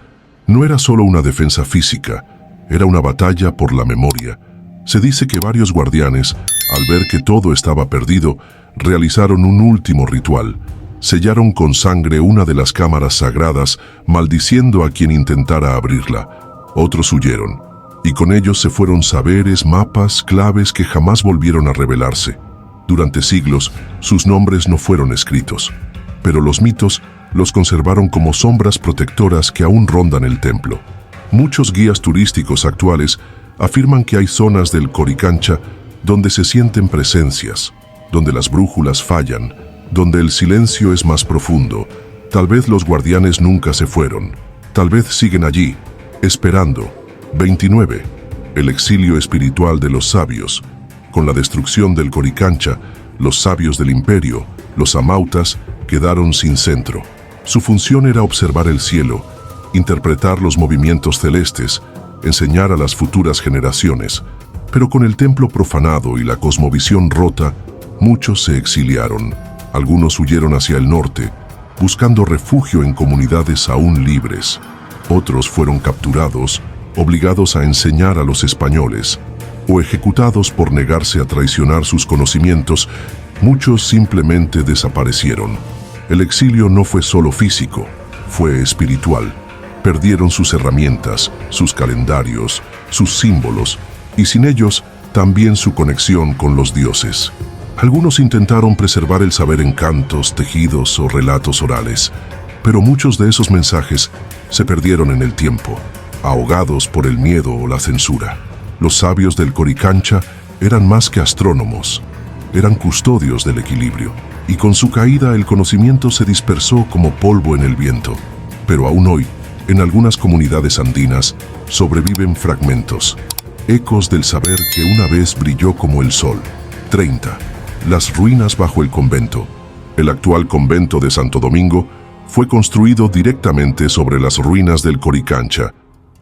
No era solo una defensa física, era una batalla por la memoria. Se dice que varios guardianes, al ver que todo estaba perdido, realizaron un último ritual. Sellaron con sangre una de las cámaras sagradas, maldiciendo a quien intentara abrirla. Otros huyeron, y con ellos se fueron saberes, mapas, claves que jamás volvieron a revelarse. Durante siglos, sus nombres no fueron escritos, pero los mitos los conservaron como sombras protectoras que aún rondan el templo. Muchos guías turísticos actuales afirman que hay zonas del Coricancha donde se sienten presencias, donde las brújulas fallan, donde el silencio es más profundo. Tal vez los guardianes nunca se fueron, tal vez siguen allí, esperando. 29. El exilio espiritual de los sabios. Con la destrucción del Coricancha, los sabios del imperio, los amautas, quedaron sin centro. Su función era observar el cielo, interpretar los movimientos celestes, enseñar a las futuras generaciones. Pero con el templo profanado y la cosmovisión rota, muchos se exiliaron. Algunos huyeron hacia el norte, buscando refugio en comunidades aún libres. Otros fueron capturados, obligados a enseñar a los españoles, o ejecutados por negarse a traicionar sus conocimientos. Muchos simplemente desaparecieron. El exilio no fue solo físico, fue espiritual. Perdieron sus herramientas, sus calendarios, sus símbolos, y sin ellos, también su conexión con los dioses. Algunos intentaron preservar el saber en cantos, tejidos o relatos orales, pero muchos de esos mensajes se perdieron en el tiempo, ahogados por el miedo o la censura. Los sabios del Coricancha eran más que astrónomos, eran custodios del equilibrio, y con su caída el conocimiento se dispersó como polvo en el viento. Pero aún hoy, en algunas comunidades andinas, sobreviven fragmentos, ecos del saber que una vez brilló como el sol. 30. Las ruinas bajo el convento. El actual convento de Santo Domingo fue construido directamente sobre las ruinas del Coricancha.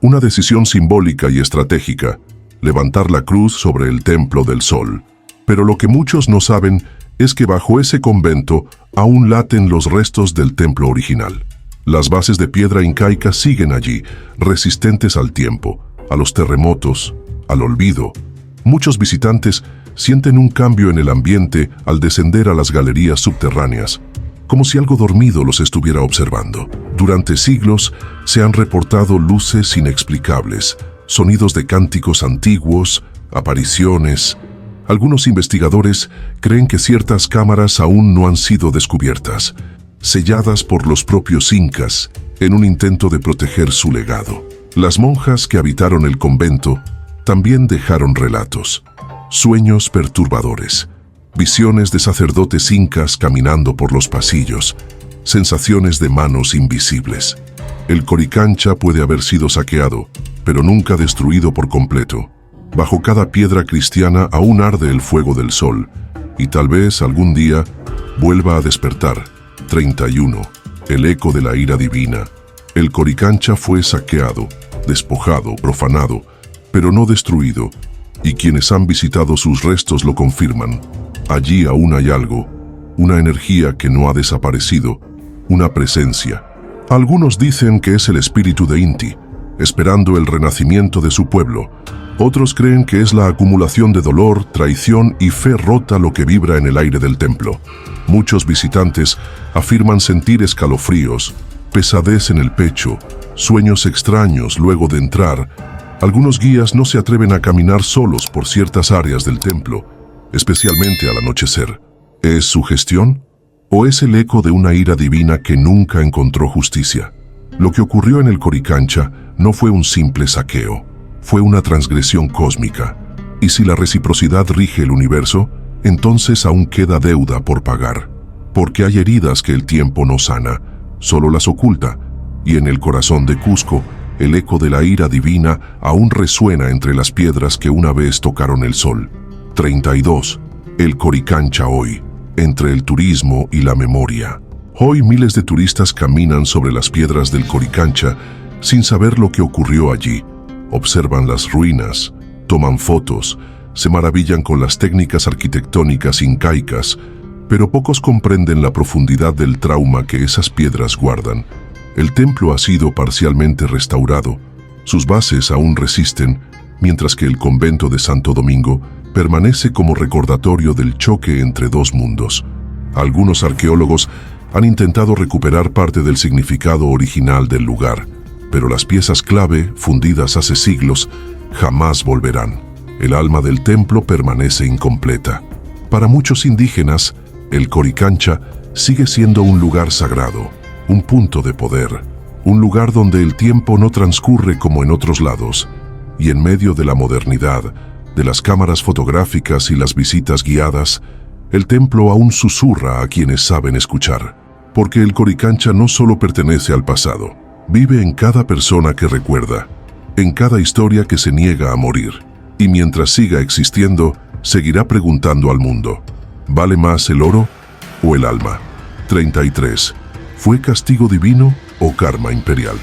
Una decisión simbólica y estratégica, levantar la cruz sobre el templo del sol. Pero lo que muchos no saben es que bajo ese convento aún laten los restos del templo original. Las bases de piedra incaica siguen allí, resistentes al tiempo, a los terremotos, al olvido. Muchos visitantes sienten un cambio en el ambiente al descender a las galerías subterráneas, como si algo dormido los estuviera observando. Durante siglos se han reportado luces inexplicables, sonidos de cánticos antiguos, apariciones, Algunos investigadores creen que ciertas cámaras aún no han sido descubiertas, selladas por los propios incas en un intento de proteger su legado. Las monjas que habitaron el convento también dejaron relatos, sueños perturbadores, visiones de sacerdotes incas caminando por los pasillos, sensaciones de manos invisibles. El Coricancha puede haber sido saqueado, pero nunca destruido por completo. Bajo cada piedra cristiana aún arde el fuego del sol, y tal vez algún día vuelva a despertar. 31. El eco de la ira divina. El Coricancha fue saqueado, despojado, profanado, pero no destruido, y quienes han visitado sus restos lo confirman. Allí aún hay algo, una energía que no ha desaparecido, una presencia. Algunos dicen que es el espíritu de Inti, esperando el renacimiento de su pueblo. Otros creen que es la acumulación de dolor, traición y fe rota lo que vibra en el aire del templo. Muchos visitantes afirman sentir escalofríos, pesadez en el pecho, sueños extraños luego de entrar. Algunos guías no se atreven a caminar solos por ciertas áreas del templo, especialmente al anochecer. ¿Es sugestión? ¿O es el eco de una ira divina que nunca encontró justicia? Lo que ocurrió en el Coricancha no fue un simple saqueo, fue una transgresión cósmica. Y si la reciprocidad rige el universo, entonces aún queda deuda por pagar. Porque hay heridas que el tiempo no sana, solo las oculta, y en el corazón de Cusco, el eco de la ira divina aún resuena entre las piedras que una vez tocaron el sol. 32. El Coricancha hoy, entre el turismo y la memoria. Hoy miles de turistas caminan sobre las piedras del Coricancha sin saber lo que ocurrió allí. Observan las ruinas, toman fotos, se maravillan con las técnicas arquitectónicas incaicas, pero pocos comprenden la profundidad del trauma que esas piedras guardan. El templo ha sido parcialmente restaurado, sus bases aún resisten, mientras que el convento de Santo Domingo permanece como recordatorio del choque entre dos mundos. Algunos arqueólogos han intentado recuperar parte del significado original del lugar, pero las piezas clave, fundidas hace siglos, jamás volverán. El alma del templo permanece incompleta. Para muchos indígenas, el Coricancha sigue siendo un lugar sagrado, un punto de poder, un lugar donde el tiempo no transcurre como en otros lados, y en medio de la modernidad, de las cámaras fotográficas y las visitas guiadas, el templo aún susurra a quienes saben escuchar. Porque el Coricancha no solo pertenece al pasado, vive en cada persona que recuerda, en cada historia que se niega a morir. Y mientras siga existiendo, seguirá preguntando al mundo, ¿vale más el oro o el alma? 33. ¿Fue castigo divino o karma imperial?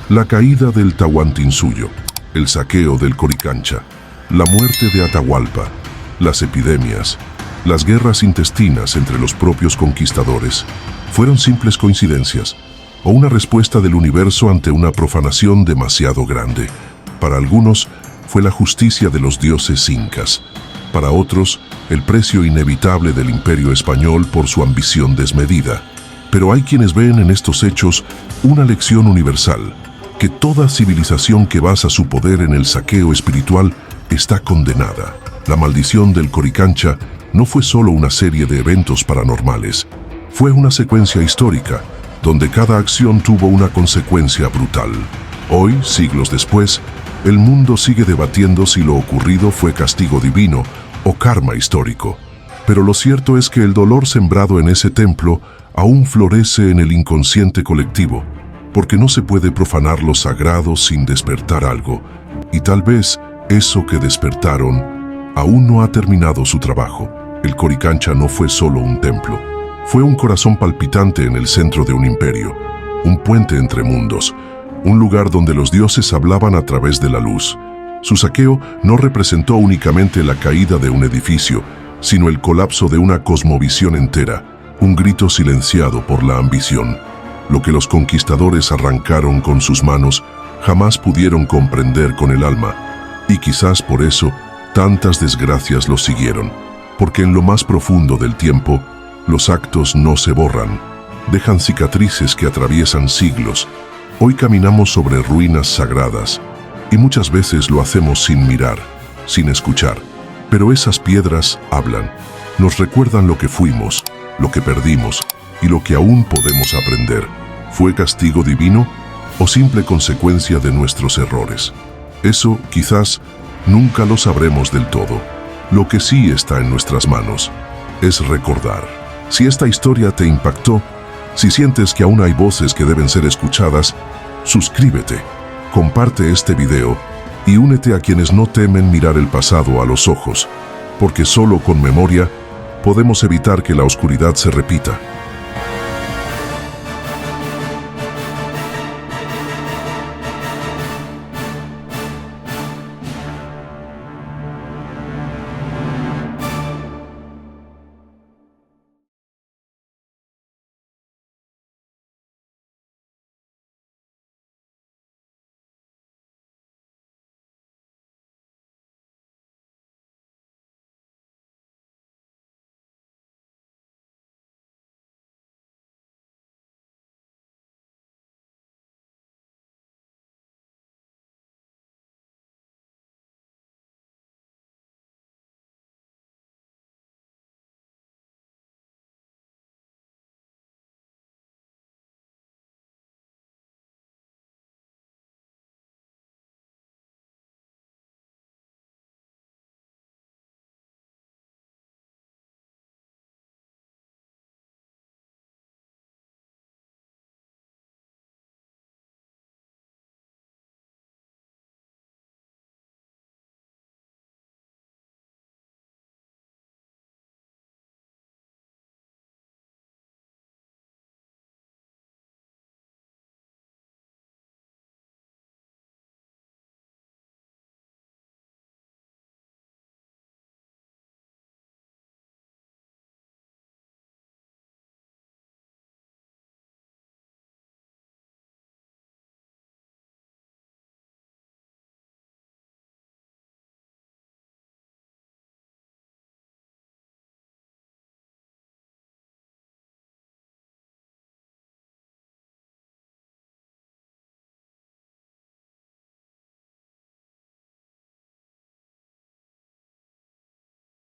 La caída del Tahuantinsuyo, el saqueo del Coricancha, la muerte de Atahualpa, las epidemias, las guerras intestinas entre los propios conquistadores, ¿fueron simples coincidencias o una respuesta del universo ante una profanación demasiado grande? Para algunos, fue la justicia de los dioses incas. Para otros, el precio inevitable del imperio español por su ambición desmedida. Pero hay quienes ven en estos hechos una lección universal, que toda civilización que basa su poder en el saqueo espiritual está condenada. La maldición del Coricancha no fue solo una serie de eventos paranormales, fue una secuencia histórica, donde cada acción tuvo una consecuencia brutal. Hoy, siglos después, el mundo sigue debatiendo si lo ocurrido fue castigo divino o karma histórico. Pero lo cierto es que el dolor sembrado en ese templo aún florece en el inconsciente colectivo, porque no se puede profanar lo sagrado sin despertar algo, y tal vez eso que despertaron aún no ha terminado su trabajo. El Coricancha no fue solo un templo, fue un corazón palpitante en el centro de un imperio, un puente entre mundos, un lugar donde los dioses hablaban a través de la luz. Su saqueo no representó únicamente la caída de un edificio, sino el colapso de una cosmovisión entera, un grito silenciado por la ambición. Lo que los conquistadores arrancaron con sus manos, jamás pudieron comprender con el alma, y quizás por eso tantas desgracias los siguieron, porque en lo más profundo del tiempo, los actos no se borran, dejan cicatrices que atraviesan siglos. Hoy caminamos sobre ruinas sagradas, y muchas veces lo hacemos sin mirar, sin escuchar, Pero esas piedras hablan, nos recuerdan lo que fuimos, lo que perdimos y lo que aún podemos aprender. ¿Fue castigo divino o simple consecuencia de nuestros errores? Eso, quizás, nunca lo sabremos del todo. Lo que sí está en nuestras manos es recordar. Si esta historia te impactó, si sientes que aún hay voces que deben ser escuchadas, suscríbete, comparte este video y únete a quienes no temen mirar el pasado a los ojos, porque solo con memoria podemos evitar que la oscuridad se repita.